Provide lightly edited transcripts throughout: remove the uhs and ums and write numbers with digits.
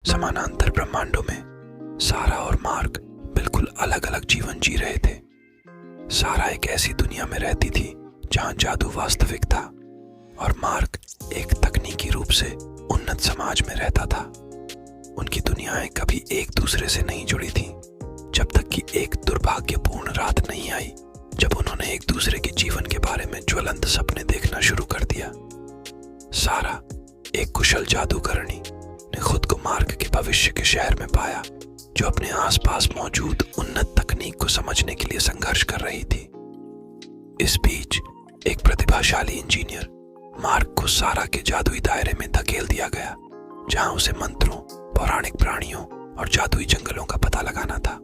समानांतर ब्रह्मांडों में सारा और मार्क बिल्कुल अलग अलग जीवन जी रहे थे। सारा एक ऐसी दुनिया में रहती थी जहां जादू वास्तविक था और मार्क एक तकनीकी रूप से उन्नत समाज में रहता था। उनकी दुनियाएं कभी एक दूसरे से नहीं जुड़ी थीं, जब तक कि एक दुर्भाग्यपूर्ण रात नहीं आई जब उन्होंने एक दूसरे के जीवन के बारे में ज्वलंत सपने देखना शुरू कर दिया। सारा, एक कुशल जादूगरनी, ने खुद को मार्क के भविष्य के शहर में पाया, जो अपने आसपास मौजूद उन्नत तकनीक को समझने के लिए संघर्ष कर रही थी। इस बीच एक प्रतिभाशाली इंजीनियर मार्क को सारा के जादुई दायरे में धकेल दिया गया, जहां उसे मंत्रों, पौराणिक प्राणियों और जादुई जंगलों का पता लगाना था।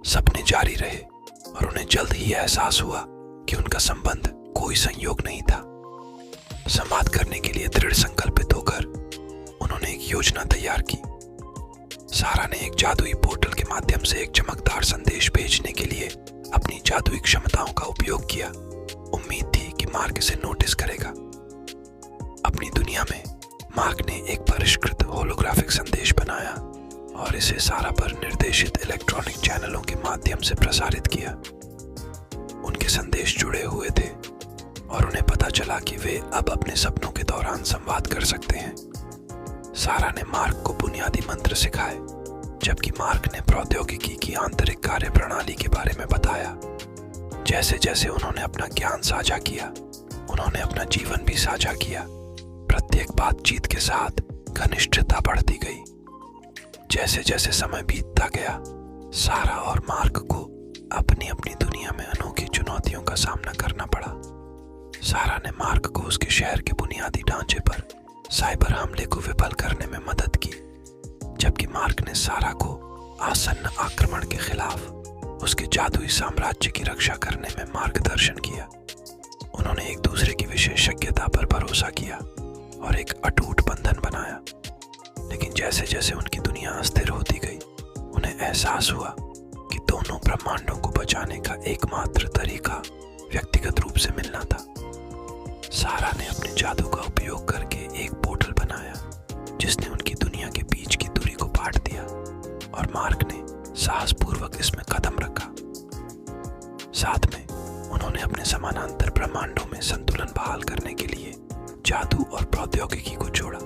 सपने जारी रहे और उन्हें जल्द ही एहसास हुआ कि उनका संबंध कोई संयोग नहीं था। संवाद करने के लिए दृढ़ संकल्पित होकर उन्होंने एक योजना तैयार की। सारा ने एक जादुई पोर्टल के माध्यम से एक चमकदार संदेश भेजने के लिए अपनी जादुई क्षमताओं का उपयोग किया। उम्मीद थी कि मार्क इसे नोटिस करेगा। अपनी दुनिया में मार्क ने एक परिष्कृत होलोग्राफिक संदेश बनाया और इसे सारा पर निर्देशित इलेक्ट्रॉनिक चैनलों के माध्यम से प्रसारित किया। उनके संदेश जुड़े हुए थे और उन्हें पता चला कि वे अब अपने सपनों के दौरान संवाद कर सकते हैं। सारा ने मार्क को बुनियादी मंत्र सिखाए, जबकि मार्क ने प्रौद्योगिकी की आंतरिक कार्य प्रणाली के बारे में बताया। जैसे जैसे उन्होंने अपना ज्ञान साझा किया, उन्होंने अपना जीवन भी साझा किया। प्रत्येक बातचीत के साथ घनिष्ठता बढ़ती गई। जैसे जैसे समय बीतता गया, सारा और मार्क को अपनी अपनी दुनिया में अनोखी चुनौतियों का सामना करना पड़ा। सारा ने मार्क को उसके शहर के बुनियादी ढांचे पर साइबर हमले को विफल करने में मदद की, जबकि मार्क ने सारा को आसन्न आक्रमण के खिलाफ उसके जादुई साम्राज्य की रक्षा करने में मार्गदर्शन किया। उन्होंने एक दूसरे की विशेषज्ञता पर भरोसा किया और एक अटूट बंधन बनाया। लेकिन जैसे जैसे उनकी दुनिया अस्थिर होती गई, उन्हें एहसास हुआ कि दोनों ब्रह्मांडों को बचाने का एकमात्र तरीका व्यक्तिगत रूप से मिलना था। सारा ने अपने जादू का उपयोग करके एक पोर्टल बनाया, जिसने उनकी दुनिया के बीच की दूरी को पाट दिया, और मार्क ने साहसपूर्वक इसमें कदम रखा। साथ में उन्होंने अपने समानांतर ब्रह्मांडों में संतुलन बहाल करने के लिए जादू और प्रौद्योगिकी को जोड़ा।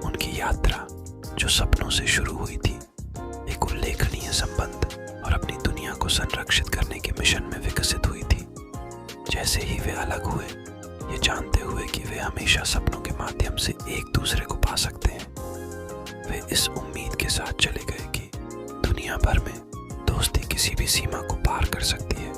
उनकी यात्रा, जो सपनों से शुरू हुई थी, एक उल्लेखनीय संबंध और अपनी दुनिया को संरक्षित करने के मिशन में विकसित हुई थी। जैसे ही वे अलग हुए, ये जानते हुए कि वे हमेशा सपनों के माध्यम से एक दूसरे को पा सकते हैं, वे इस उम्मीद के साथ चले गए कि दुनिया भर में दोस्ती किसी भी सीमा को पार कर सकती है।